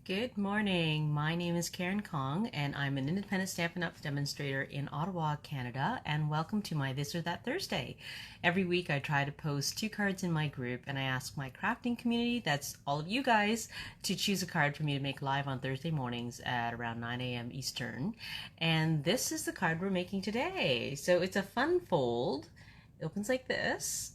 Good morning. My name is Karen Kong, and I'm an independent Stampin' Up! Demonstrator in Ottawa, Canada, and welcome to my This or That Thursday. Every week I try to post 2 cards in my group, and I ask my crafting community, that's all of you guys, to choose a card for me to make live on Thursday mornings at around 9 a.m. Eastern. And this is the card we're making today. So it's a fun fold. It opens like this.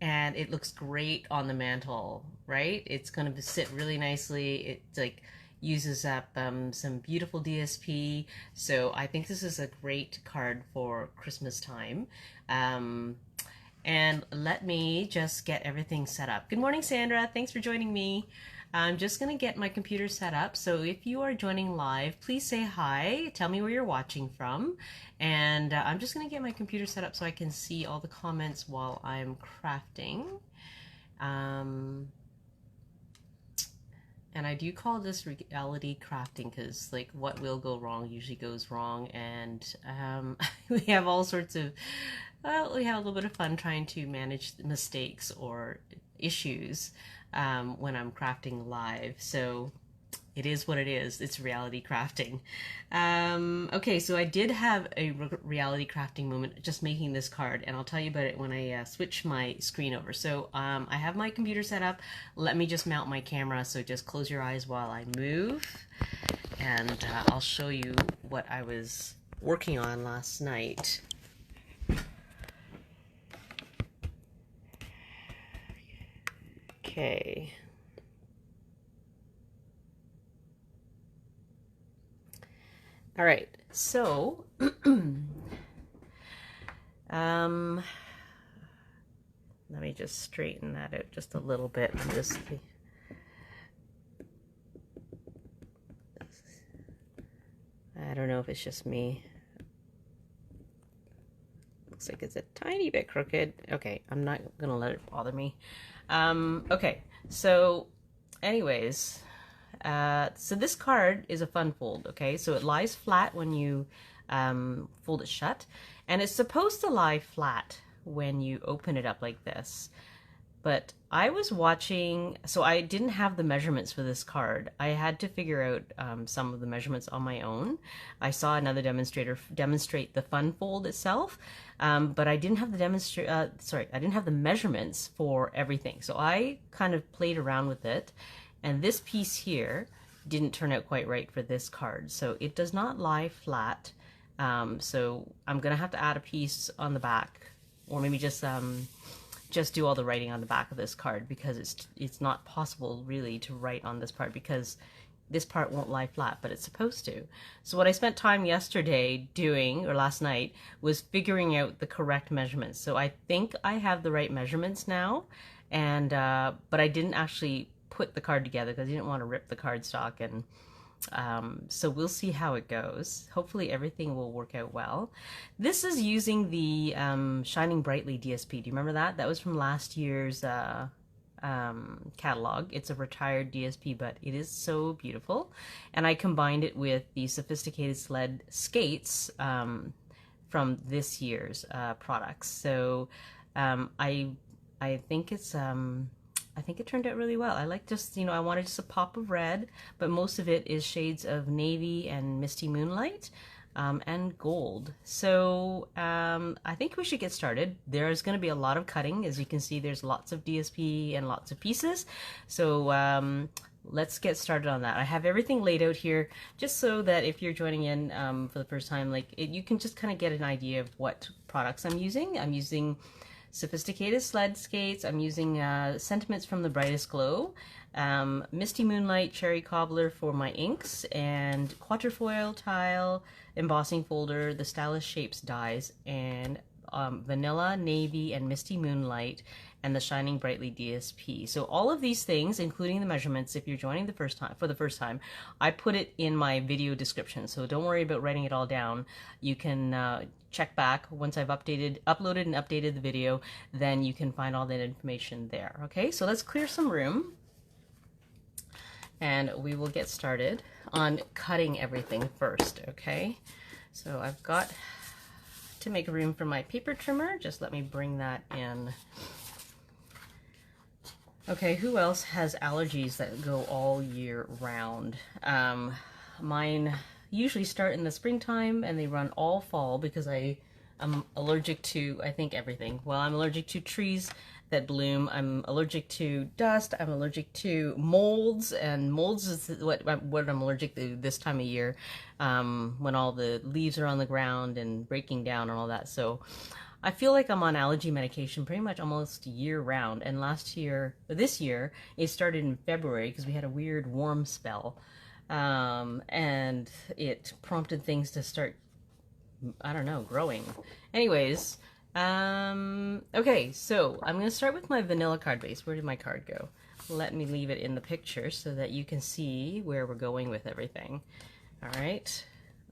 And it looks great on the mantle, right? It's going to sit really nicely. It like uses up some beautiful DSP. So I think this is a great card for Christmas time. And let me just get everything set up. Good morning, Sandra. Thanks for joining me. I'm just going to get my computer set up. So if you are joining live, please say hi. Tell me where you're watching from. And I'm just going to get my computer set up so I can see all the comments while I'm crafting. And I do call this reality crafting because like what will go wrong usually goes wrong. And we have all sorts of, we have a little bit of fun trying to manage mistakes or issues when I'm crafting live. So it is what it is. It's reality crafting. Okay, so I did have a reality crafting moment just making this card, and I'll tell you about it when I switch my screen over. So I have my computer set up. Let me just mount my camera, so just close your eyes while I move, and I'll show you what I was working on last night. Okay. All right, so let me just straighten that out just a little bit. I don't know if it's just me. Looks like it's a tiny bit crooked. Okay, I'm not gonna let it bother me. Okay, so anyways, so this card is a fun fold, okay? So it lies flat when you fold it shut, and it's supposed to lie flat when you open it up like this. But I was watching, so I didn't have the measurements for this card. I had to figure out some of the measurements on my own. I saw another demonstrator demonstrate the fun fold itself, but I didn't have the I didn't have the measurements for everything. So I kind of played around with it, and this piece here didn't turn out quite right for this card. So it does not lie flat. So I'm gonna have to add a piece on the back, or maybe just do all the writing on the back of this card, because it's not possible really to write on this part because this part won't lie flat, but it's supposed to. So what I spent time yesterday doing, or last night, was figuring out the correct measurements. So I think I have the right measurements now, and but I didn't actually put the card together because I didn't want to rip the cardstock, and so we'll see how it goes. Hopefully everything will work out well. This is using the Shining Brightly DSP. Do you remember that? That was from last year's catalog. It's a retired DSP, but it is so beautiful. And I combined it with the Sophisticated Sled Skates from this year's products. So I think it's I think it turned out really well. I like just, you know, I wanted just a pop of red, but most of it is shades of navy and misty moonlight and gold. So I think we should get started. There's going to be a lot of cutting. As you can see, there's lots of DSP and lots of pieces. So let's get started on that. I have everything laid out here just so that if you're joining in for the first time, like you can just kind of get an idea of what products I'm using. I'm using Sophisticated Sled Skates. I'm using Sentiments from the Brightest Glow, Misty Moonlight Cherry Cobbler for my inks, and Quatrefoil Tile Embossing Folder, the Stylish Shapes dies, and Vanilla, Navy, and Misty Moonlight, and the Shining Brightly DSP. So all of these things, including the measurements, if you're joining for the first time, I put it in my video description. So don't worry about writing it all down. You can check back once I've uploaded and updated the video, then you can find all that information there. Okay, so let's clear some room, and we will get started on cutting everything first. Okay, so I've got to make room for my paper trimmer. Just let me bring that in. Okay, who else has allergies that go all year round? Mine usually start in the springtime and they run all fall because I'm allergic to, I think, everything. Well, I'm allergic to trees that bloom. I'm allergic to dust. I'm allergic to molds, and molds is what I'm allergic to this time of year, when all the leaves are on the ground and breaking down and all that. So I feel like I'm on allergy medication pretty much almost year round. And this year, it started in February because we had a weird warm spell. And it prompted things to start, I don't know, growing. Anyways, okay, so I'm going to start with my vanilla card base. Where did my card go? Let me leave it in the picture so that you can see where we're going with everything. All right,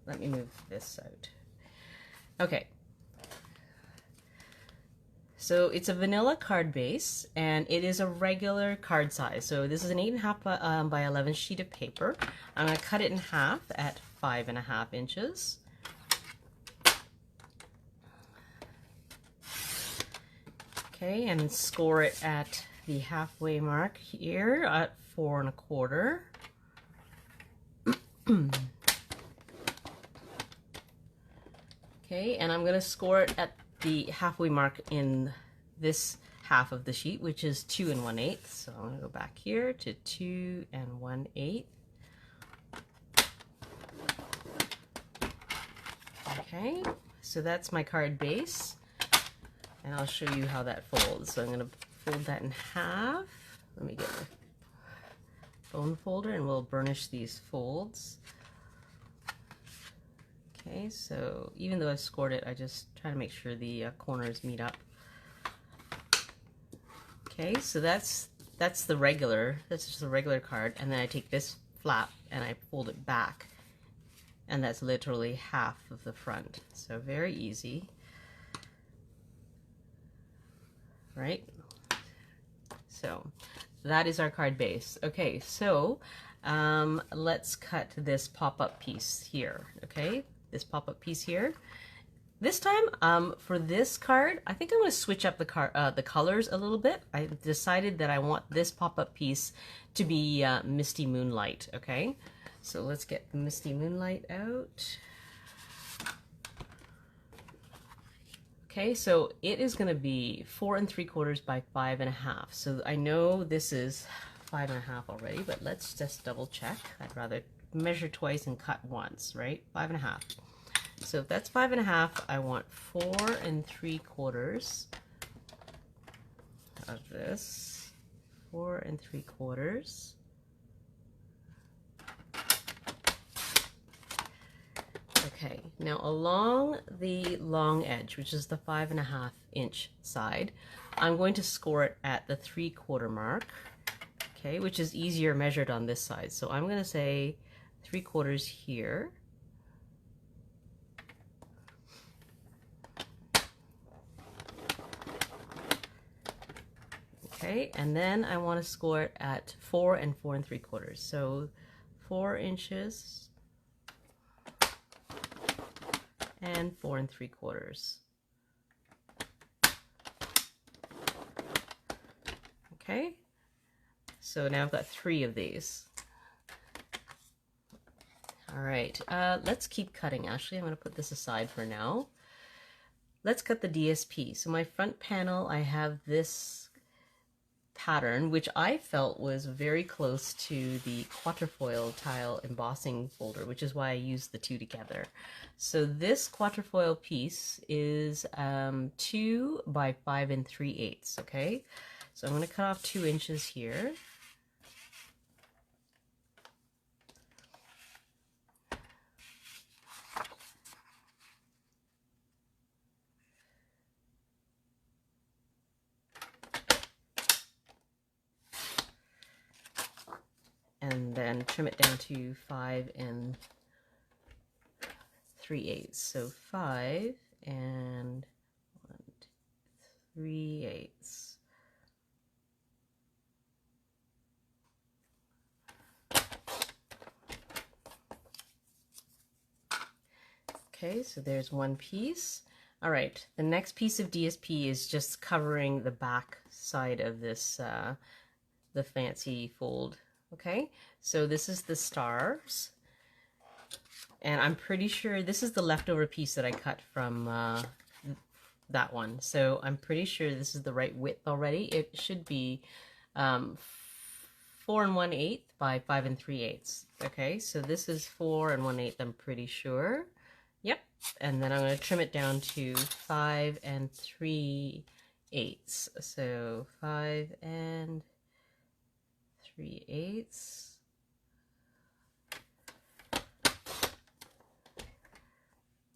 let me move this out. Okay. So it's a vanilla card base, and it is a regular card size. So this is an 8.5 by 11 sheet of paper. I'm going to cut it in half at 5.5 inches. Okay, and score it at the halfway mark here at 4.25. Okay, and I'm going to score it at the halfway mark in this half of the sheet, which is 2 1/8. So I'm going to go back here to 2 1/8. Okay, so that's my card base, and I'll show you how that folds. So I'm going to fold that in half. Let me get my bone folder and we'll burnish these folds. Okay, so even though I've scored it, I just try to make sure the corners meet up. Okay, so that's just the regular card, and then I take this flap and I fold it back, and that's literally half of the front. So very easy, right? So that is our card base. Okay, so let's cut this pop-up piece here. Okay, this pop-up piece here. This time, for this card, I think I'm going to switch up the colors a little bit. I decided that I want this pop-up piece to be Misty Moonlight. Okay, so let's get the Misty Moonlight out. Okay, so it is going to be 4 3/4 by 5.5. So I know this is 5.5 already, but let's just double check. I'd rather measure twice and cut once, right? 5.5. So if that's 5.5, I want 4 3/4 of this. 4 3/4. Okay, now along the long edge, which is the 5.5 inch side, I'm going to score it at the 3/4 mark. Okay, which is easier measured on this side. So I'm going to say 3/4 here. Okay, and then I want to score it at 4 and 4 3/4. So 4 inches and 4 3/4. Okay, so now I've got 3 of these. All right, let's keep cutting. Actually, I'm going to put this aside for now. Let's cut the DSP. So my front panel, I have this pattern, which I felt was very close to the quatrefoil tile embossing folder, which is why I used the two together. So this quatrefoil piece is 2 by 5 3/8. Okay, so I'm going to cut off 2 inches here. And then trim it down to 5 3/8. So 5 3/8. Okay, so there's one piece. All right, the next piece of DSP is just covering the back side of this the fancy fold. Okay, so this is the stars. And I'm pretty sure this is the leftover piece that I cut from that one. So I'm pretty sure this is the right width already. It should be 4 1/8 by 5 3/8. Okay, so this is 4 1/8, I'm pretty sure. Yep, and then I'm going to trim it down to 5 3/8. So 5 3/8.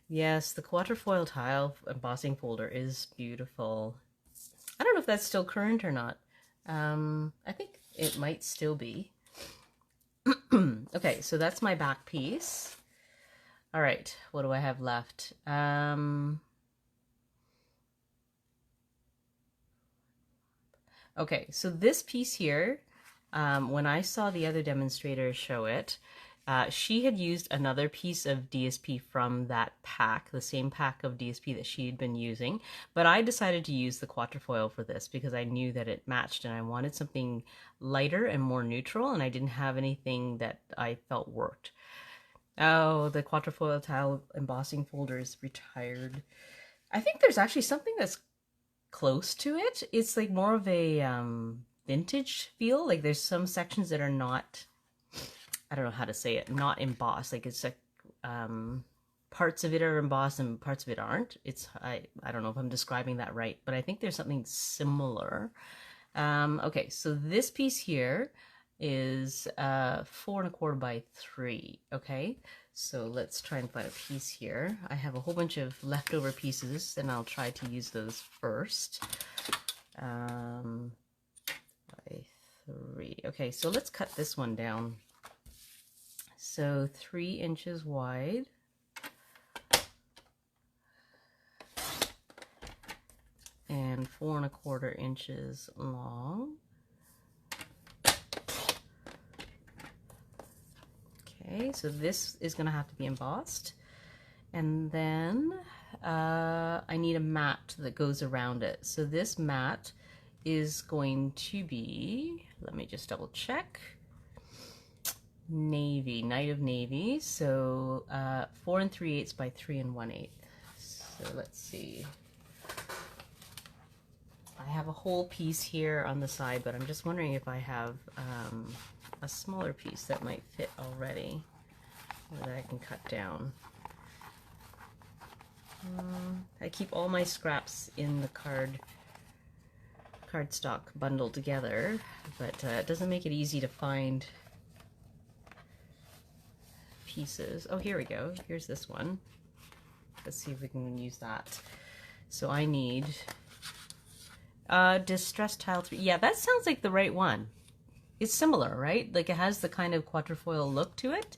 Yes, the quatrefoil tile embossing folder is beautiful. I don't know if that's still current or not. I think it might still be. Okay, so that's my back piece. All right, what do I have left? Okay, so this piece here, when I saw the other demonstrator show it, she had used another piece of DSP from that pack, the same pack of DSP that she had been using, but I decided to use the quatrefoil for this because I knew that it matched and I wanted something lighter and more neutral, and I didn't have anything that I felt worked. Oh, the quatrefoil tile embossing folder is retired. I think there's actually something that's close to it. It's like more of a vintage feel. Like there's some sections that are not, I don't know how to say it, not embossed. Like it's like parts of it are embossed and parts of it aren't. It's I don't know if I'm describing that right, but I think there's something similar. Okay, so this piece here is 4 1/4 by 3. Okay, so let's try and find a piece here. I have a whole bunch of leftover pieces and I'll try to use those first. By 3. Okay, so let's cut this one down. So 3 inches wide. And 4 1/4 inches long. Okay, so this is going to have to be embossed. And then I need a mat that goes around it. So this mat is going to be, let me just double check, navy, night of navy. So 4 3/8 by 3 1/8. So let's see. I have a whole piece here on the side, but I'm just wondering if I have a smaller piece that might fit already, or that I can cut down. I keep all my scraps in the cardstock bundled together, but it doesn't make it easy to find pieces. Oh, here we go. Here's this one. Let's see if we can use that. So I need Distress Tile 3. Yeah, that sounds like the right one. It's similar, right? Like it has the kind of quatrefoil look to it.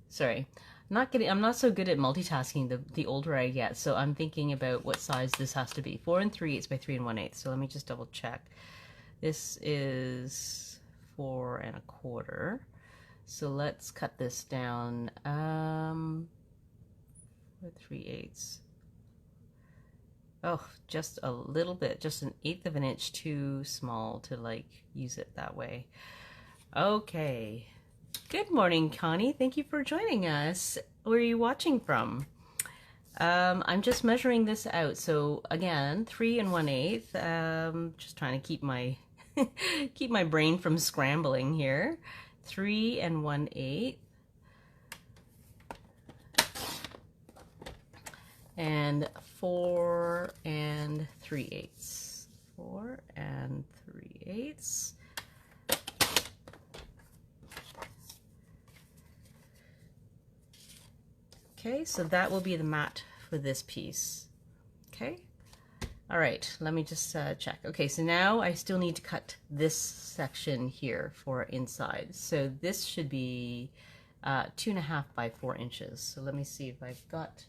Sorry, I'm not so good at multitasking the older I get. So I'm thinking about what size this has to be. 4 3/8 by 3 1/8. So let me just double check. This is 4 1/4. So let's cut this down. 4 3/8. Oh, just a little bit, just 1/8 of an inch too small to like use it that way. Okay. Good morning, Connie. Thank you for joining us. Where are you watching from? I'm just measuring this out. So again, 3 1/8. Just trying to keep my keep my brain from scrambling here. 3 1/8. And 4 3/8. 4 3/8. Okay, so that will be the mat for this piece. Okay. All right, let me just check. Okay, so now I still need to cut this section here for inside. So this should be 2 1/2 by 4 inches. So let me see if I've got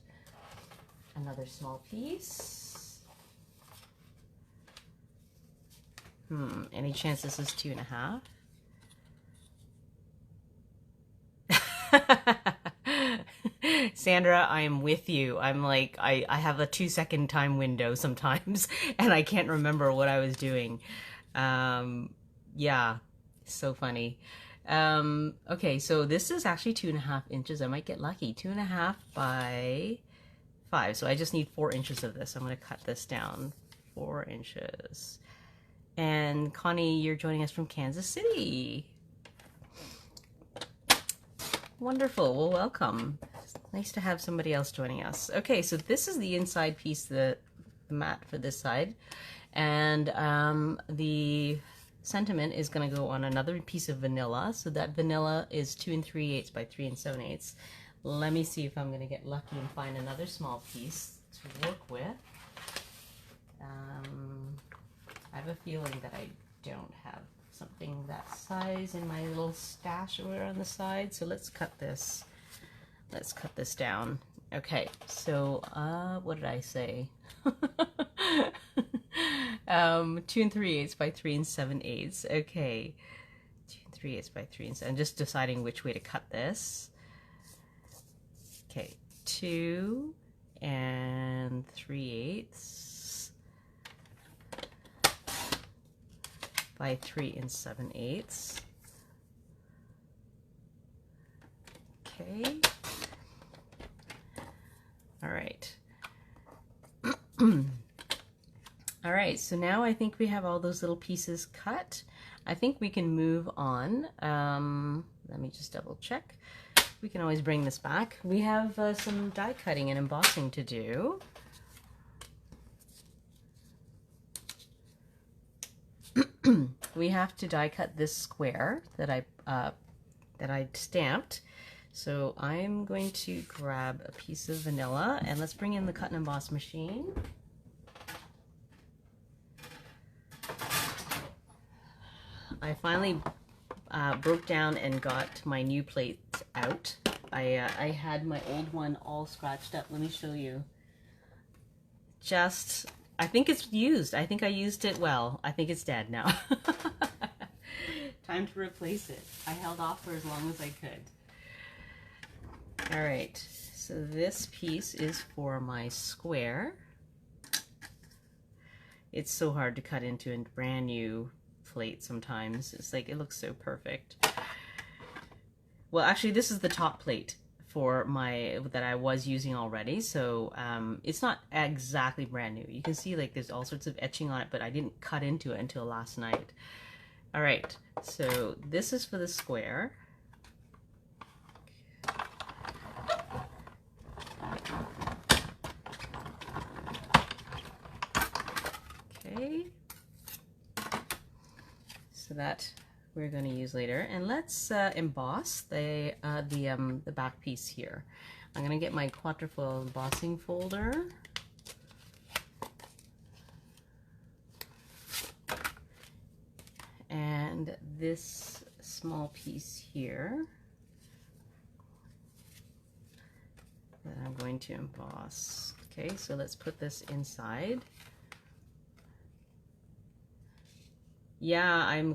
another small piece. Any chance this is 2 1/2? Sandra, I am with you. I'm like, I have a 2-second time window sometimes, and I can't remember what I was doing. Yeah, so funny. Okay, so this is actually 2.5 inches. I might get lucky. 2.5 by 5. So I just need 4 inches of this. I'm going to cut this down 4 inches. And Connie, you're joining us from Kansas City. Wonderful. Well, welcome. It's nice to have somebody else joining us. Okay, so this is the inside piece, the mat for this side. And the sentiment is going to go on another piece of vanilla. So that vanilla is 2 3/8 by 3 7/8. Let me see if I'm going to get lucky and find another small piece to work with. I have a feeling that I don't have something that size in my little stash over on the side. So let's cut this. Let's cut this down. Okay, so what did I say? 2 3/8 by 3 7/8. Okay, 2 3/8 by 3 7. I'm just deciding which way to cut this. Okay, 2 3/8 by 3 7/8. Okay. All right. All right, so now I think we have all those little pieces cut. I think we can move on. Let me just double check. We can always bring this back. We have some die cutting and embossing to do. We have to die cut this square that I stamped. So I'm going to grab a piece of vanilla and let's bring in the cut and emboss machine. I finally broke down and got my new plate out. I had my old one all scratched up. Let me show you. I think it's used. I think I used it well. I think it's dead now. Time to replace it. I held off for as long as I could. All right, so this piece is for my square. It's so hard to cut into a brand new plate sometimes. It's like, it looks so perfect. Well, actually, this is the top plate for that I was using already, so it's not exactly brand new. You can see like there's all sorts of etching on it, but I didn't cut into it until last night. All right, so this is for the square. Okay, so that we're going to use later, and let's emboss the back piece here. I'm going to get my quatrefoil embossing folder. And this small piece here that I'm going to emboss. Okay, so let's put this inside. Yeah, I am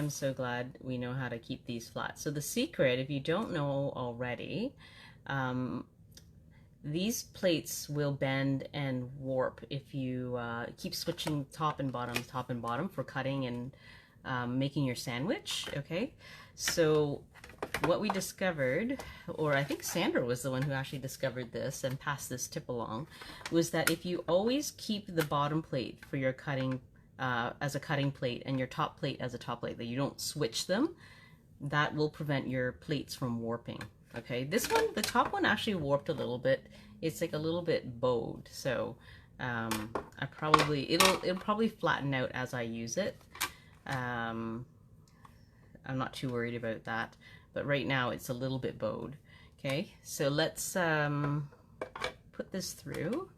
so glad we know how to keep these flat. So the secret, if you don't know already, these plates will bend and warp if you keep switching top and bottom for cutting and making your sandwich, okay? So what we discovered, or I think Sandra was the one who actually discovered this and passed this tip along, was that if you always keep the bottom plate for your cutting as a cutting plate and your top plate as a top plate, that you don't switch them, that will prevent your plates from warping. Okay, this one, the top one actually warped a little bit. It's like a little bit bowed, so it'll probably flatten out as I use it. I'm not too worried about that, but right now it's a little bit bowed. Okay, so let's put this through.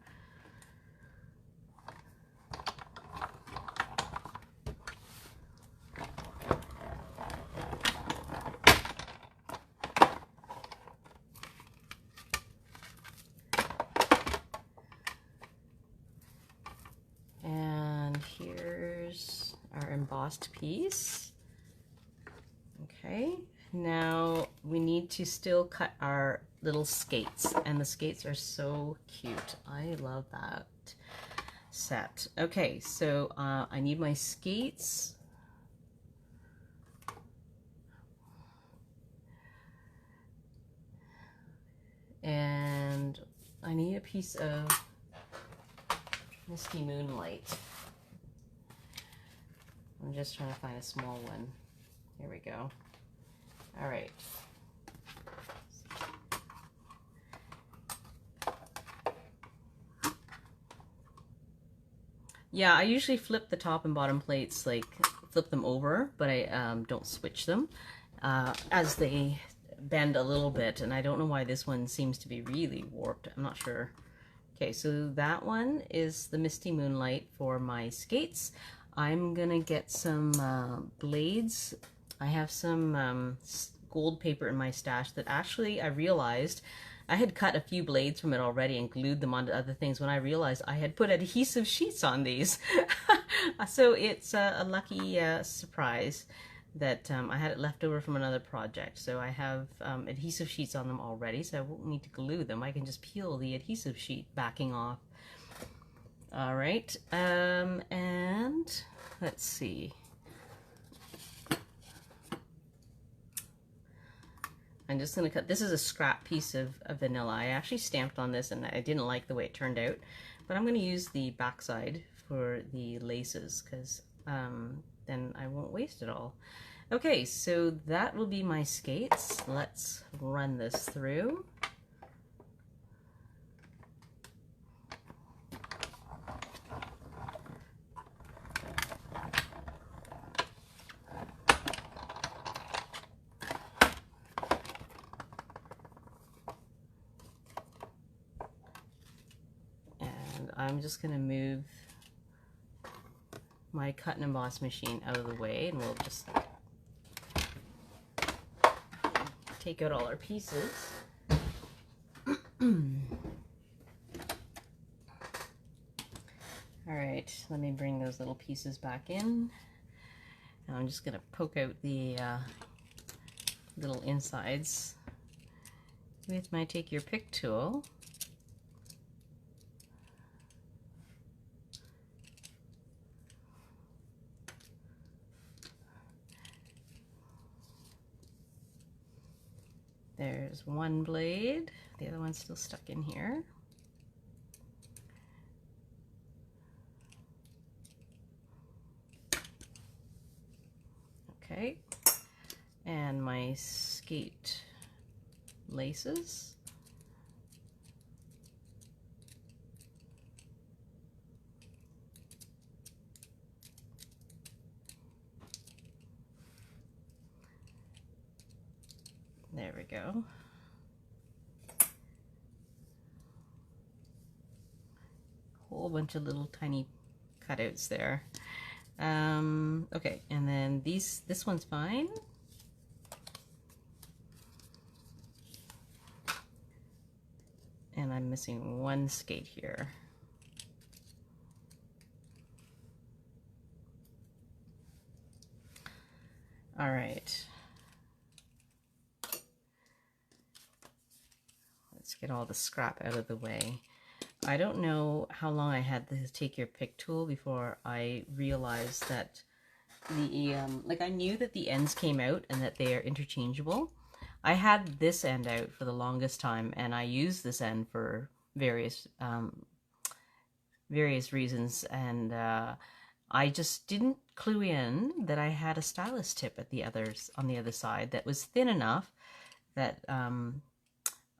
Embossed piece. Okay, now we need to still cut little skates, and the skates are so cute. I love that set. Okay, so I need my skates. And I need a piece of Misty Moonlight. I'm just trying to find a small one. Here we go. All right. Yeah, I usually flip the top and bottom plates, like flip them over, but I don't switch them as they bend a little bit, and I don't know why this one seems to be really warped. I'm not sure. Okay, so that one is the Misty Moonlight for my skates. I'm gonna get some blades. I have some gold paper in my stash that actually I realized I had cut a few blades from it already and glued them onto other things when I realized I had put adhesive sheets on these. So it's a lucky surprise that I had it left over from another project. So I have adhesive sheets on them already, so I won't need to glue them. I can just peel the adhesive sheet backing off. All right, and let's see. I'm just going to cut, this is a scrap piece of vanilla. I actually stamped on this and I didn't like the way it turned out, but I'm going to use the backside for the laces because then I won't waste it all. Okay, so that will be my skates. Let's run this through. I'm just going to move my cut and emboss machine out of the way, and we'll just take out all our pieces. All right, let me bring those little pieces back in. And I'm just going to poke out the little insides with my Take Your Pick tool. There's one blade, the other one's still stuck in here. Okay, and my skate laces. There we go. Whole bunch of little tiny cutouts there. Okay, and then this one's fine. And I'm missing one skate here. All right. Let's get all the scrap out of the way. I don't know how long I had the Take Your Pick tool before I realized that the, like I knew that the ends came out and that they are interchangeable. I had this end out for the longest time, and I used this end for various reasons, and I just didn't clue in that I had a stylus tip at the on the other side that was thin enough that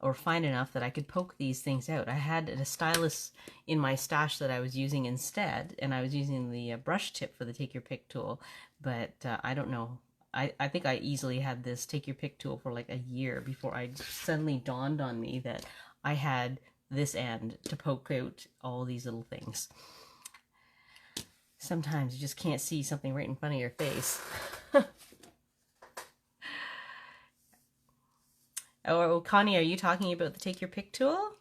or fine enough that I could poke these things out. I had a stylus in my stash that I was using instead, and I was using the brush tip for the Take Your Pick tool, but I don't know. I think I easily had this Take Your Pick tool for like a year before I suddenly dawned on me that I had this end to poke out all these little things. Sometimes you just can't see something right in front of your face. Oh, Connie, are you talking about the Take Your Pick tool?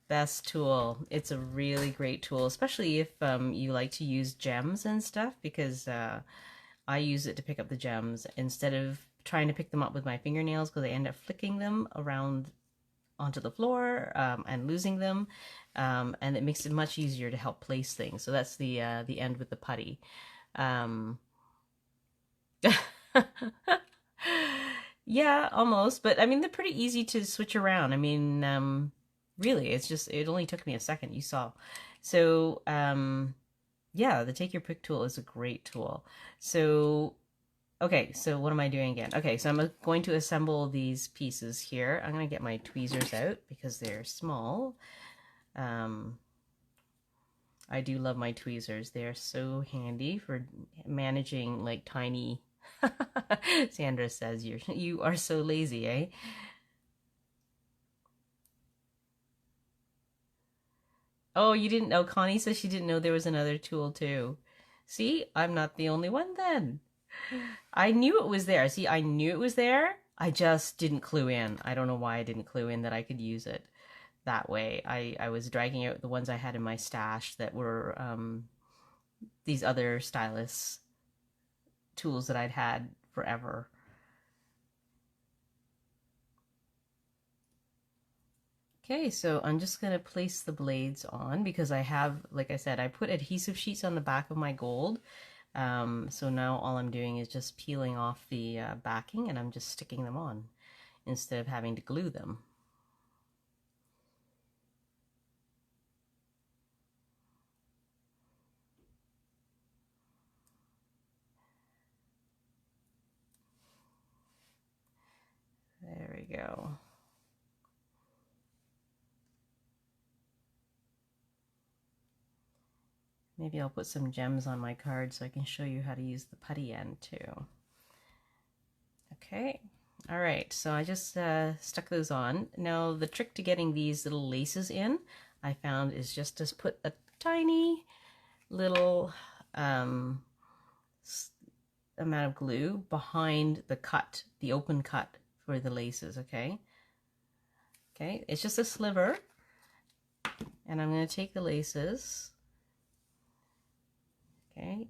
Best tool. It's a really great tool, especially if you like to use gems and stuff, because I use it to pick up the gems instead of trying to pick them up with my fingernails, because I end up flicking them around onto the floor and losing them, and it makes it much easier to help place things. So that's the end with the putty. Yeah, almost, but I mean they're pretty easy to switch around. I mean, really, it only took me a second. You saw. So yeah, the take your pick tool is a great tool. So okay, so what am I doing again? Okay, so I'm going to assemble these pieces here. I'm going to get my tweezers out because they're small. I do love my tweezers. They're so handy for managing like tiny... Sandra says you are so lazy, eh? Oh, you didn't know. Connie says she didn't know there was another tool too. See, I'm not the only one then. I knew it was there. See, I knew it was there. I just didn't clue in. I don't know why I didn't clue in that I could use it that way. I was dragging out the ones I had in my stash that were these other stylus tools that I'd had forever. Okay, so I'm just going to place the blades on because I have, like I said, I put adhesive sheets on the back of my gold. So now all I'm doing is just peeling off the backing and I'm just sticking them on instead of having to glue them. There we go. Maybe I'll put some gems on my card so I can show you how to use the putty end too. Okay, all right, so I just stuck those on. Now the trick to getting these little laces in, I found, is just to put a tiny little amount of glue behind the cut, the open cut for the laces, okay? Okay, it's just a sliver, and I'm going to take the laces, okay,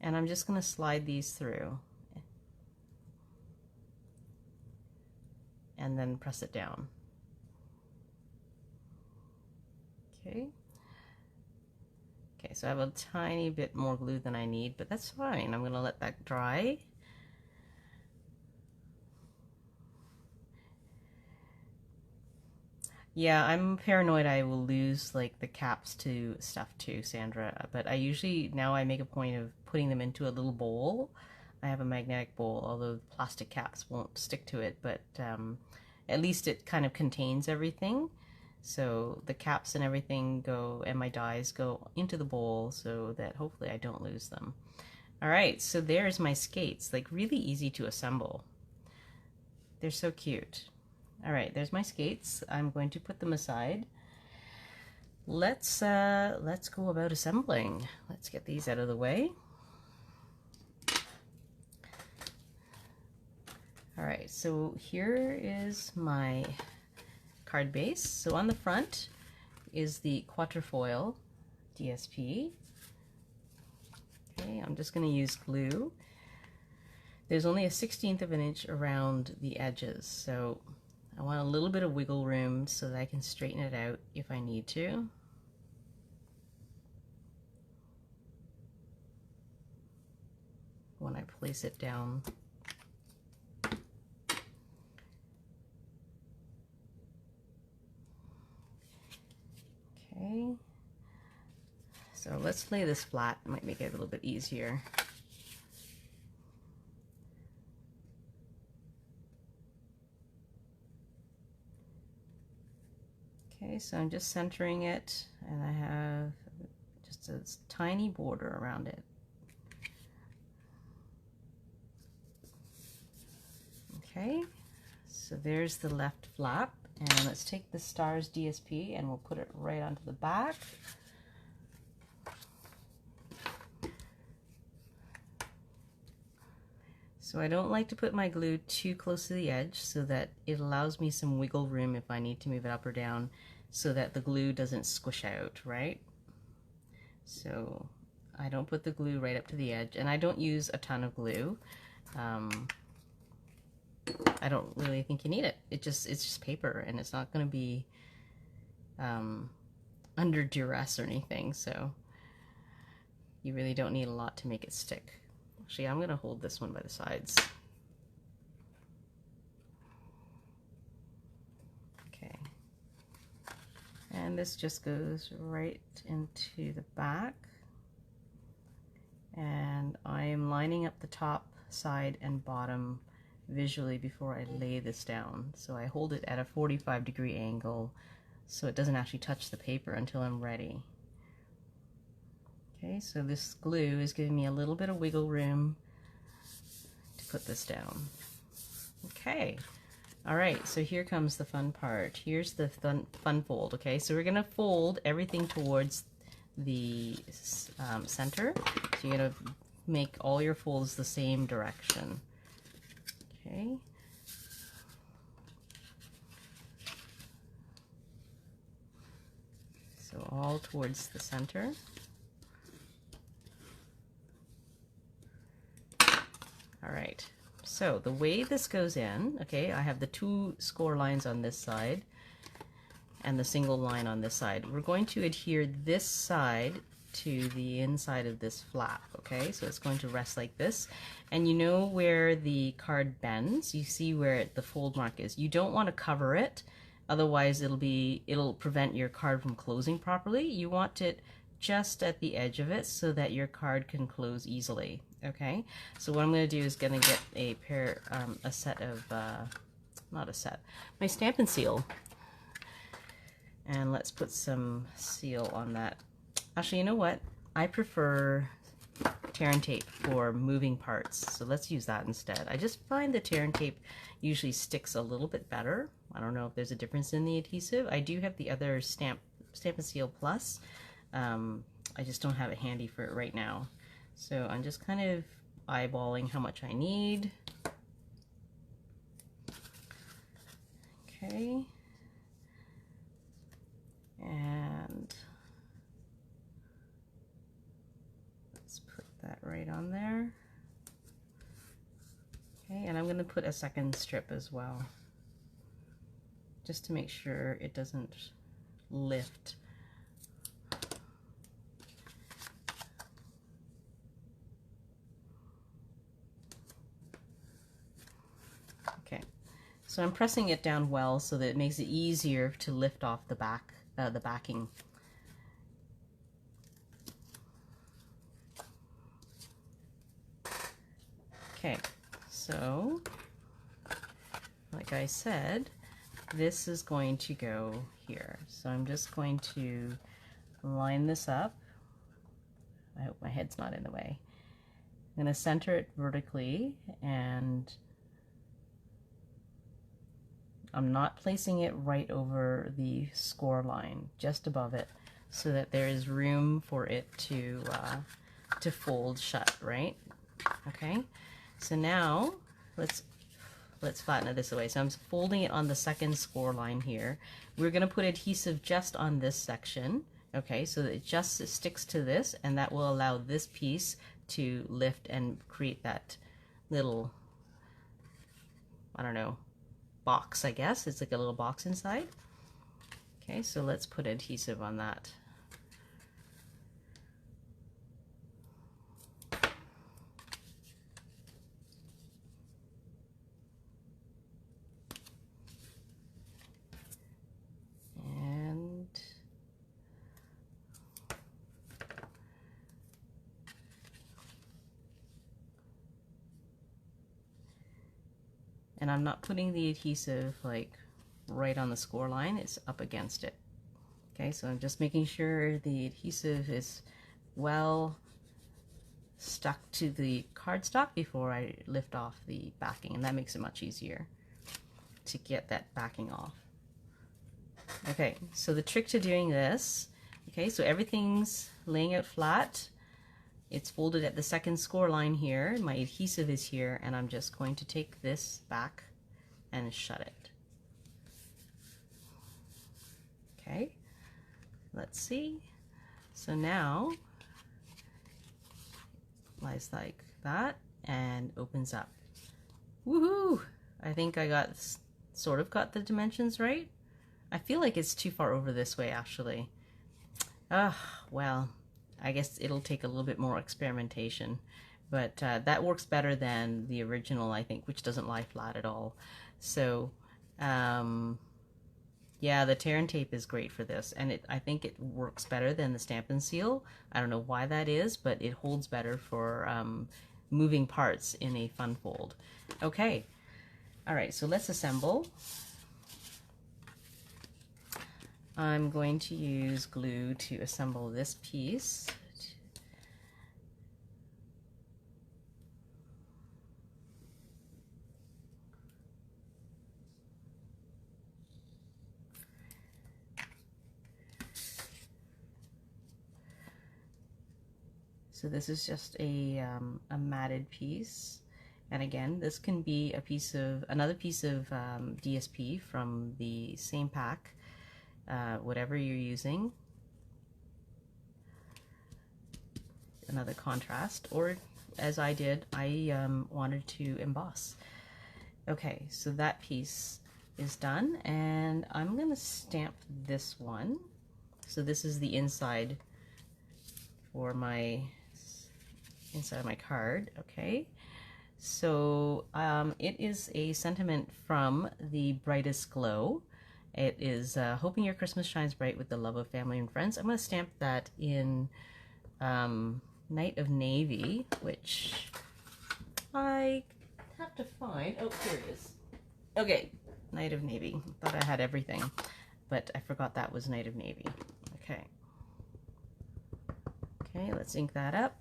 and I'm just going to slide these through and then press it down. Okay. Okay, so I have a tiny bit more glue than I need, but that's fine. I'm going to let that dry. Yeah, I'm paranoid I will lose like the caps to stuff too, Sandra, but I usually, now I make a point of putting them into a little bowl. I have a magnetic bowl, although the plastic caps won't stick to it, but at least it kind of contains everything. So the caps and everything go, and my dies go into the bowl so that hopefully I don't lose them. All right, so there's my skates, like really easy to assemble. They're so cute. All right, there's my skates. I'm going to put them aside. Let's go about assembling. Let's get these out of the way. All right, so here is my card base. So on the front is the quatrefoil DSP. Okay, I'm just going to use glue. There's only a 1/16 of an inch around the edges, so I want a little bit of wiggle room so that I can straighten it out if I need to. When I place it down. Okay, so let's lay this flat. It might make it a little bit easier. Okay, so I'm just centering it, and I have just a tiny border around it. Okay, so there's the left flap, and let's take the stars DSP and we'll put it right onto the back. So I don't like to put my glue too close to the edge so that it allows me some wiggle room if I need to move it up or down so that the glue doesn't squish out, right? So I don't put the glue right up to the edge, and I don't use a ton of glue. I don't really think you need it. It's just paper, and it's not going to be under duress or anything, so you really don't need a lot to make it stick. Actually, I'm going to hold this one by the sides. Okay. And this just goes right into the back. And I'm lining up the top, side, and bottom visually before I lay this down. So I hold it at a 45-degree angle so it doesn't actually touch the paper until I'm ready. Okay, so this glue is giving me a little bit of wiggle room to put this down. Okay, all right, so here comes the fun part. Here's the fun fold, okay? So we're gonna fold everything towards the center. So you're gonna make all your folds the same direction. Okay. So all towards the center. All right. So the way this goes in, okay, I have the 2 score lines on this side and the single line on this side. We're going to adhere this side to the inside of this flap, okay? So it's going to rest like this. And you know where the card bends? You see where the fold mark is. You don't want to cover it, otherwise it'll prevent your card from closing properly. You want it just at the edge of it so that your card can close easily, okay? So what I'm going to do is going to get a set of, not a set, my Stampin' Seal. And let's put some seal on that. Actually, you know what? I prefer tear and tape for moving parts, so let's use that instead. I just find the tear and tape usually sticks a little bit better. I don't know if there's a difference in the adhesive. I do have the other Stampin' Seal Plus. I just don't have it handy for it right now. So I'm just kind of eyeballing how much I need. Okay. And let's put that right on there. Okay, and I'm going to put a second strip as well, just to make sure it doesn't lift. Okay, so I'm pressing it down well so that it makes it easier to lift off the backing. Okay, so like I said, this is going to go here. So I'm just going to line this up. I hope my head's not in the way. I'm going to center it vertically, and I'm not placing it right over the score line, just above it, so that there is room for it to fold shut, right? Okay, so now let's flatten it this way. So I'm folding it on the second score line here. We're going to put adhesive just on this section, okay, so that it just sticks to this, and that will allow this piece to lift and create that little, I don't know, box, I guess. It's like a little box inside. Okay, so let's put adhesive on that. And I'm not putting the adhesive like right on the score line, it's up against it. Okay, so I'm just making sure the adhesive is well stuck to the cardstock before I lift off the backing, and that makes it much easier to get that backing off. Okay, so the trick to doing this, okay, so everything's laying out flat. It's folded at the second score line here. My adhesive is here, and I'm just going to take this back and shut it. Okay, let's see. So now, lies like that and opens up. Woohoo! I think I got sort of got the dimensions right. I feel like it's too far over this way actually. Well, I guess it'll take a little bit more experimentation, but that works better than the original, I think, which doesn't lie flat at all. So yeah, the tear and tape is great for this, and I think it works better than the Stampin' Seal. I don't know why that is, but it holds better for moving parts in a fun fold. Okay, all right, so let's assemble. I'm going to use glue to assemble this piece. So this is just a matted piece, and again, this can be another piece of DSP from the same pack, whatever you're using, another contrast, or as I did, I wanted to emboss. Okay, so that piece is done, and I'm gonna stamp this one. So this is the inside for my inside of my card. Okay, so it is a sentiment from the Brightest Glow. It is hoping your Christmas shines bright with the love of family and friends. I'm going to stamp that in Night of Navy, which I have to find. Oh, here it is. Okay, Night of Navy. Thought I had everything, but I forgot that was Night of Navy. Okay. Okay, let's ink that up.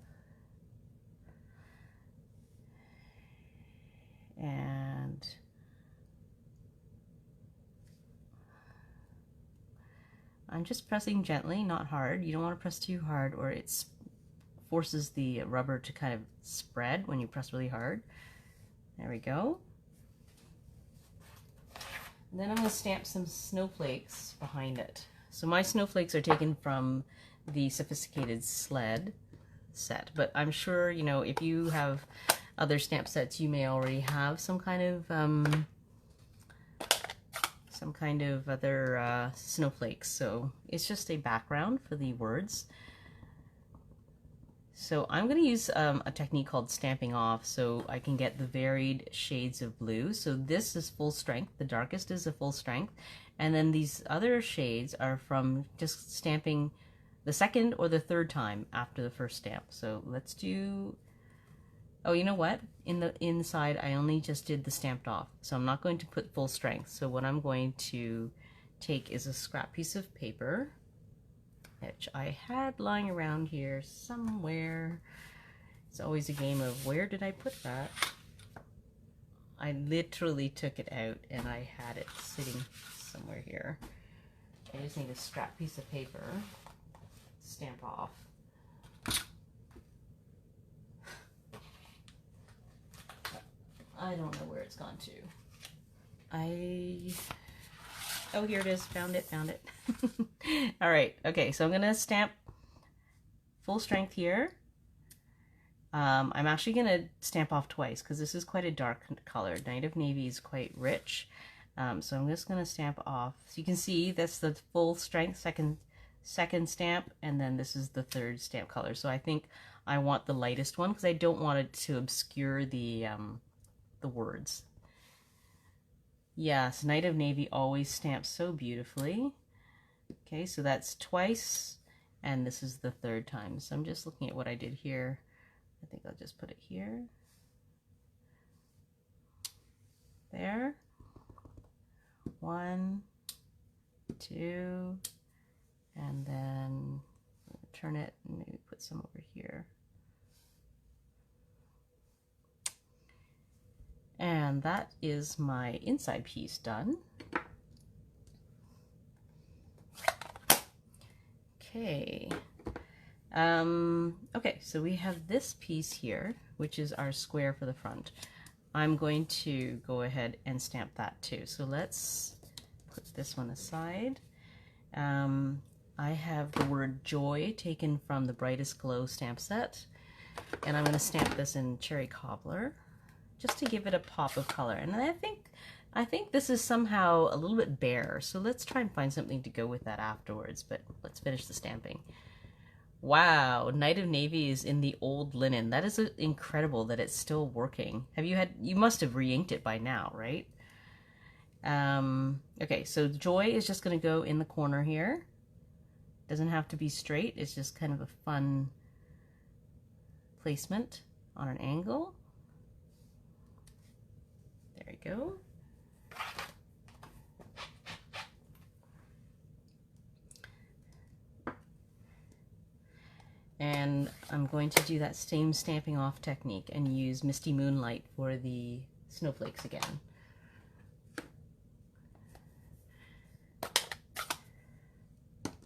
And I'm just pressing gently, not hard. You don't want to press too hard or it forces the rubber to kind of spread when you press really hard. There we go. And then I'm going to stamp some snowflakes behind it. So my snowflakes are taken from the Sophisticated Sled set, but I'm sure, you know, if you have other stamp sets, you may already have some kind of other snowflakes. So it's just a background for the words. So I'm going to use a technique called stamping off, so I can get the varied shades of blue. So this is full strength, the darkest is a full strength, and then these other shades are from just stamping the second or the third time after the first stamp. So let's do, oh, you know what? In the inside, I only just did the stamped off, so I'm not going to put full strength. So what I'm going to take is a scrap piece of paper, which I had lying around here somewhere. It's always a game of where did I put that? I literally took it out and I had it sitting somewhere here. I just need a scrap piece of paper, stamp off. I don't know where it's gone to. Oh, here it is. Found it. All right. Okay, so I'm going to stamp full strength here. I'm actually going to stamp off twice because this is quite a dark color. Night of Navy is quite rich. So I'm just going to stamp off. So you can see that's the full strength second stamp, and then this is the third stamp color. So I think I want the lightest one because I don't want it to obscure the words. Yes, Night of Navy always stamps so beautifully. Okay, so that's twice, and this is the third time. So I'm just looking at what I did here. I think I'll just put it here. There. 1, 2, and then turn it and maybe put some over here. And that is my inside piece done. Okay. Okay, so we have this piece here, which is our square for the front. I'm going to go ahead and stamp that too. So let's put this one aside. I have the word joy taken from the Brightest Glow stamp set, and I'm going to stamp this in Cherry Cobbler. just to give it a pop of color. And I think this is somehow a little bit bare, so let's try and find something to go with that afterwards, but let's finish the stamping. Wow, Night of Navy is in the old linen. That is incredible that it's still working. You must have re-inked it by now, right? Okay, so Joy is just going to go in the corner here. Doesn't have to be straight, it's just kind of a fun placement on an angle. There we go. And I'm going to do that same stamping off technique and use Misty Moonlight for the snowflakes again.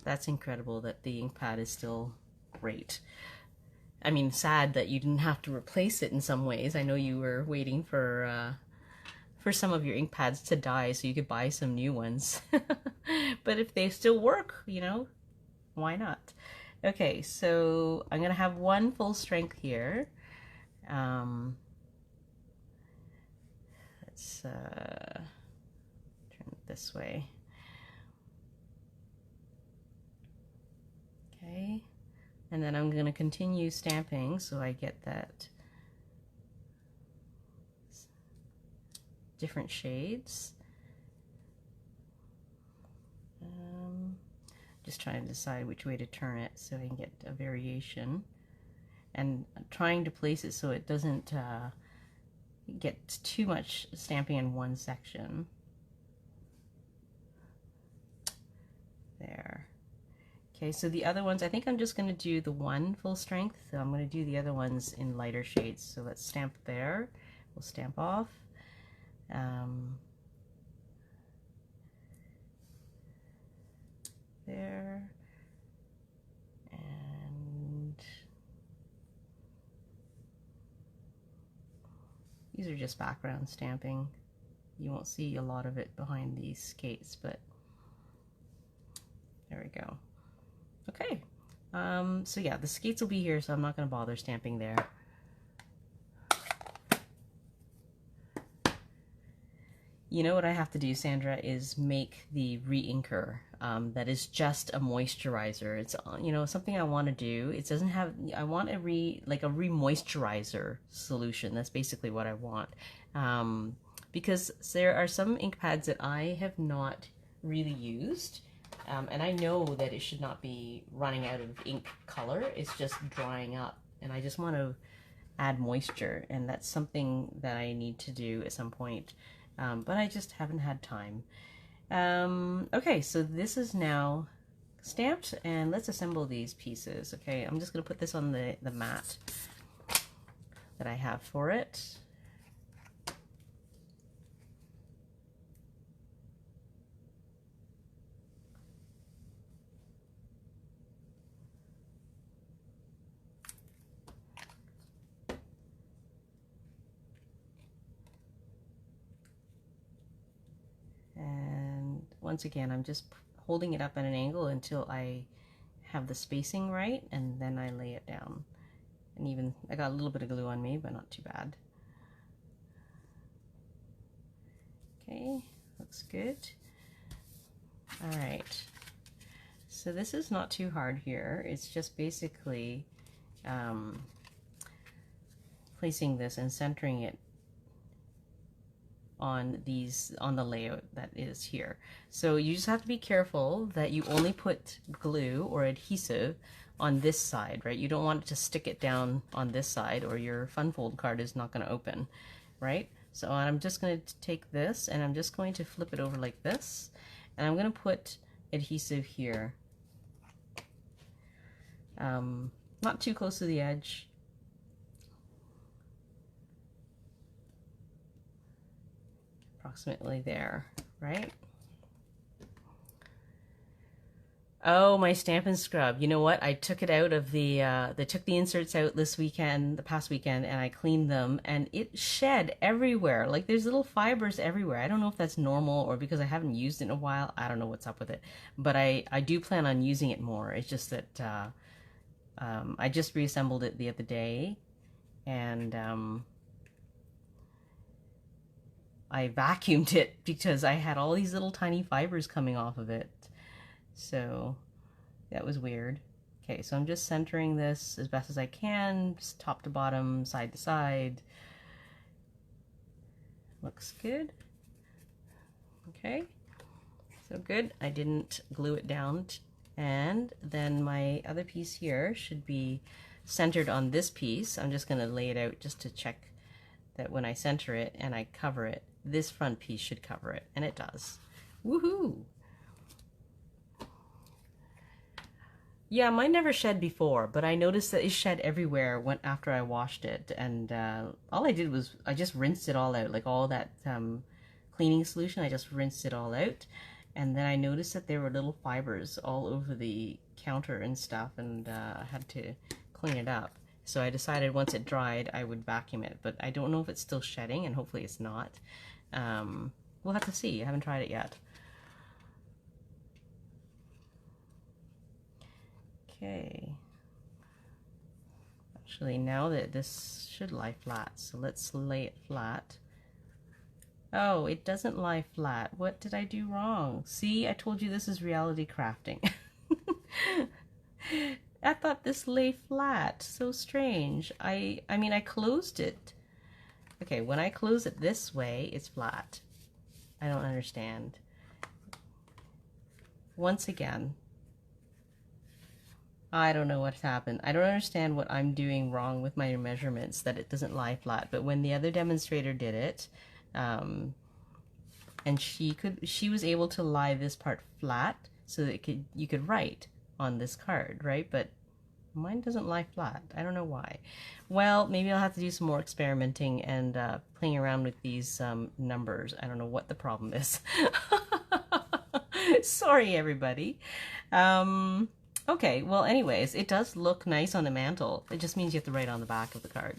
That's incredible that the ink pad is still great. I mean, sad that you didn't have to replace it in some ways. I know you were waiting for some of your ink pads to die so you could buy some new ones. But if they still work, you know, why not? Okay, so I'm gonna have one full strength here. Let's turn it this way. Okay, and then I'm gonna continue stamping so I get that different shades. Just trying to decide which way to turn it so I can get a variation, and trying to place it so it doesn't get too much stamping in one section. There. Okay, so the other ones, I think I'm just going to do the one full strength, so I'm going to do the other ones in lighter shades. So let's stamp there, we'll stamp off. There, and these are just background stamping. You won't see a lot of it behind these skates, but there we go. Okay, so yeah, the skates will be here, so I'm not going to bother stamping there. You know what I have to do, Sandra, is make the re-inker. That is just a moisturizer. It's, you know, something I want to do. It doesn't have, I want a re-moisturizer solution. That's basically what I want. Because there are some ink pads that I have not really used. And I know that it should not be running out of ink color. It's just drying up. And I just want to add moisture. And that's something that I need to do at some point. But I just haven't had time. Okay, so this is now stamped, and let's assemble these pieces. Okay, I'm just going to put this on the mat that I have for it. Once again, I'm just holding it up at an angle until I have the spacing right, and then I lay it down. And even, I got a little bit of glue on me, but not too bad. Okay, looks good. All right, so this is not too hard here. It's just basically placing this and centering it on the layout that is here. So you just have to be careful that you only put glue or adhesive on this side, right? You don't want to stick it down on this side or your fun fold card is not going to open, right? So I'm just going to take this and I'm just going to flip it over like this, and I'm going to put adhesive here, not too close to the edge. Approximately there, right? Oh, my Stampin' Scrub. You know what? I took it out of the, they took the inserts out this weekend, the past weekend, and I cleaned them, and it shed everywhere. Like, there's little fibers everywhere. I don't know if that's normal or because I haven't used it in a while. I don't know what's up with it. But I do plan on using it more. It's just that I just reassembled it the other day, and I vacuumed it because I had all these little tiny fibers coming off of it. So that was weird. Okay, so I'm just centering this as best as I can, just top to bottom, side to side. Looks good. Okay, so good. I didn't glue it down. And then my other piece here should be centered on this piece. I'm just going to lay it out just to check that when I center it and I cover it, this front piece should cover it, and it does. Woohoo! Yeah, mine never shed before, but I noticed that it shed everywhere after I washed it, and all I did was I just rinsed it all out, like all that cleaning solution, I just rinsed it all out, and then I noticed that there were little fibers all over the counter and stuff, and I had to clean it up. So I decided once it dried, I would vacuum it, but I don't know if it's still shedding, and hopefully it's not. We'll have to see. I haven't tried it yet. Okay. Actually, now that this should lie flat, so let's lay it flat. Oh, it doesn't lie flat. What did I do wrong? See, I told you this is reality crafting. I thought this lay flat. So strange. I mean, I closed it. Okay, when I close it this way, it's flat. I don't understand. Once again, I don't know what's happened. I don't understand what I'm doing wrong with my measurements, that it doesn't lie flat. But when the other demonstrator did it, and she was able to lie this part flat so that you could write on this card, right? But mine doesn't lie flat. I don't know why. Well, maybe I'll have to do some more experimenting and playing around with these numbers. I don't know what the problem is. Sorry, everybody. Okay, well, anyways, it does look nice on the mantle. It just means you have to write on the back of the card.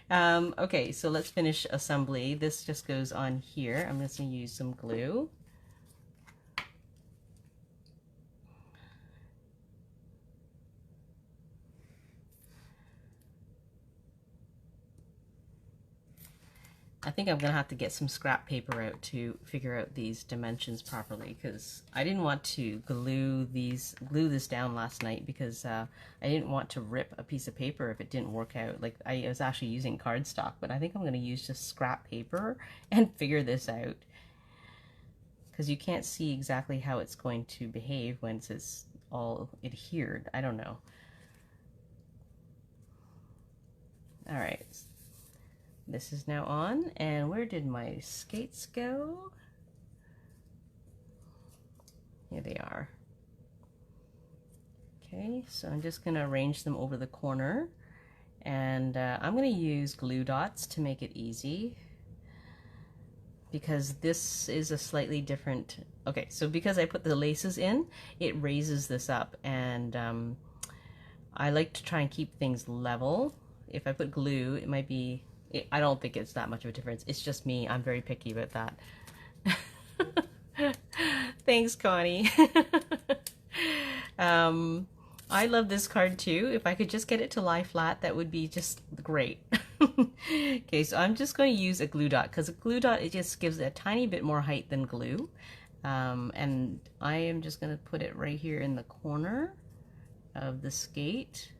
Okay, so let's finish assembly. This just goes on here. I'm just going to use some glue. I think I'm going to have to get some scrap paper out to figure out these dimensions properly, because I didn't want to glue this down last night because I didn't want to rip a piece of paper if it didn't work out. Like, I was actually using cardstock, but I think I'm going to use just scrap paper and figure this out, because you can't see exactly how it's going to behave when it's all adhered. I don't know. All right. This is now on, and where did my skates go? Here they are. Okay, so I'm just going to arrange them over the corner, and I'm going to use glue dots to make it easy, because this is a slightly different... Okay, so because I put the laces in, it raises this up, and I like to try and keep things level. If I put glue, it might be... I don't think it's that much of a difference. It's just me. I'm very picky about that. Thanks, Connie. I love this card too. If I could just get it to lie flat, that would be just great. Okay, so I'm just going to use a glue dot, because a glue dot, it just gives it a tiny bit more height than glue. And I am just going to put it right here in the corner of the skate.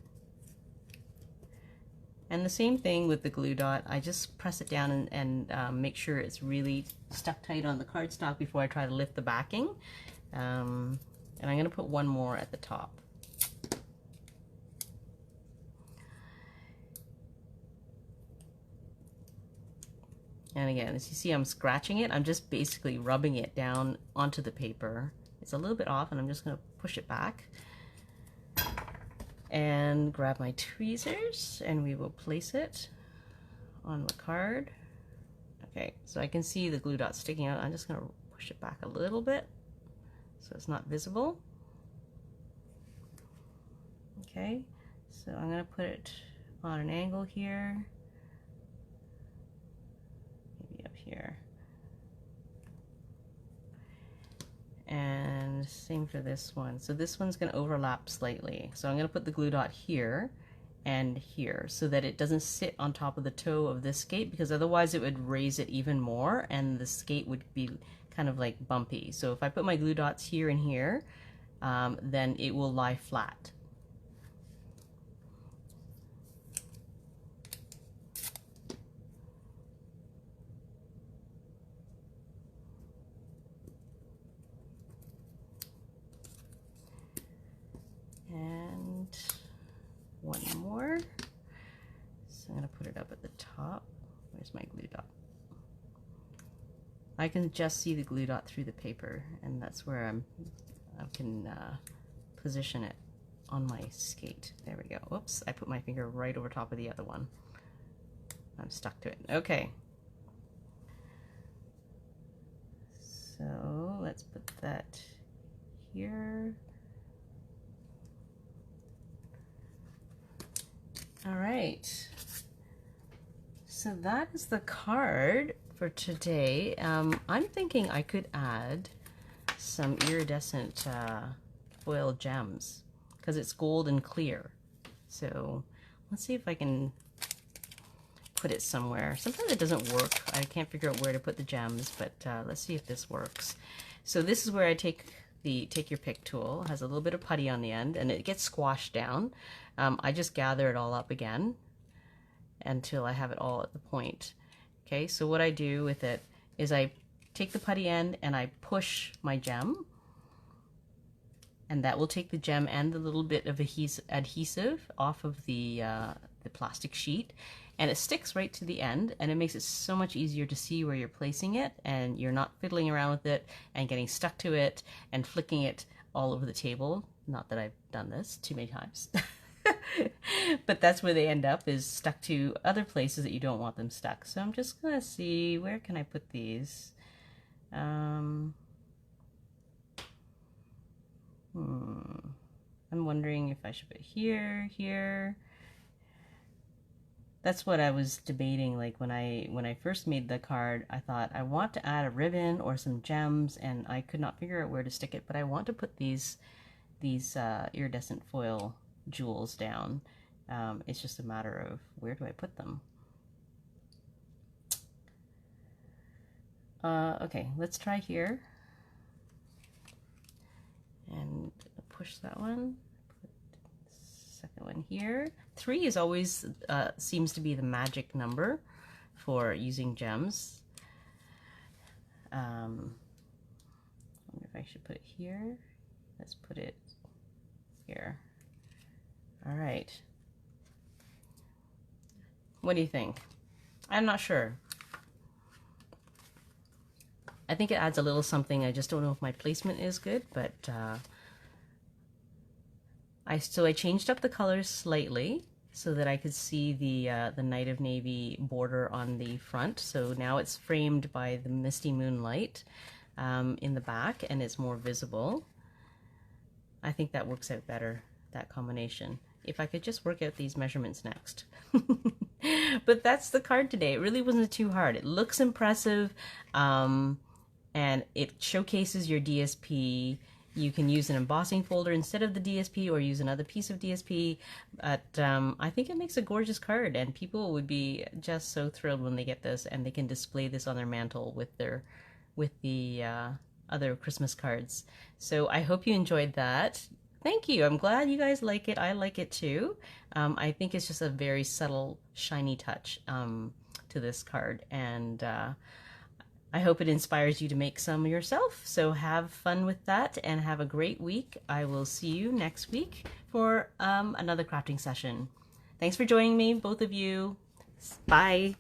And the same thing with the glue dot. I just press it down and make sure it's really stuck tight on the cardstock before I try to lift the backing. And I'm going to put one more at the top. And again, as you see, I'm scratching it. I'm just basically rubbing it down onto the paper. It's a little bit off, and I'm just going to push it back. And grab my tweezers, and we will place it on the card. Okay, so I can see the glue dot sticking out. I'm just going to push it back a little bit so it's not visible. Okay, so I'm going to put it on an angle here, maybe up here. And same for this one. So this one's going to overlap slightly. So I'm going to put the glue dot here, and here, so that it doesn't sit on top of the toe of this skate, because otherwise it would raise it even more and the skate would be kind of like bumpy. So if I put my glue dots here and here, then it will lie flat. And one more. So I'm going to put it up at the top. Where's my glue dot? I can just see the glue dot through the paper, and that's where I can position it on my skate. There we go. Whoops, I put my finger right over top of the other one. I'm stuck to it. Okay. So let's put that here. All right. So that is the card for today. I'm thinking I could add some iridescent foil gems because it's gold and clear. So let's see if I can put it somewhere. Sometimes it doesn't work. I can't figure out where to put the gems, but let's see if this works. So this is where I take your pick tool. It has a little bit of putty on the end and it gets squashed down. I just gather it all up again until I have it all at the point. Okay, so what I do with it is I take the putty end and I push my gem, and that will take the gem and the little bit of adhesive off of the plastic sheet, and it sticks right to the end, and it makes it so much easier to see where you're placing it, and you're not fiddling around with it and getting stuck to it and flicking it all over the table. Not that I've done this too many times. But that's where they end up, is stuck to other places that you don't want them stuck. So I'm just gonna see, where can I put these? I'm wondering if I should put here. That's what I was debating. Like when I first made the card, I thought I want to add a ribbon or some gems, and I could not figure out where to stick it. But I want to put these iridescent foil jewels down. It's just a matter of where do I put them. Okay, let's try here and push that one. Put the second one here. 3 is always seems to be the magic number for using gems. I wonder if I should put it here. Let's put it here. All right. What do you think? I'm not sure. I think it adds a little something. I just don't know if my placement is good, but I changed up the colors slightly so that I could see the Night of Navy border on the front. So now it's framed by the misty moonlight in the back, and it's more visible. I think that works out better, that combination. If I could just work out these measurements next. But that's the card today. It really wasn't too hard. It looks impressive, and it showcases your DSP. You can use an embossing folder instead of the DSP, or use another piece of DSP. But I think it makes a gorgeous card, and people would be just so thrilled when they get this, and they can display this on their mantle with the other Christmas cards. So I hope you enjoyed that. Thank you. I'm glad you guys like it. I like it too. I think it's just a very subtle, shiny touch to this card, and I hope it inspires you to make some yourself. So have fun with that and have a great week. I will see you next week for another crafting session. Thanks for joining me, both of you. Bye.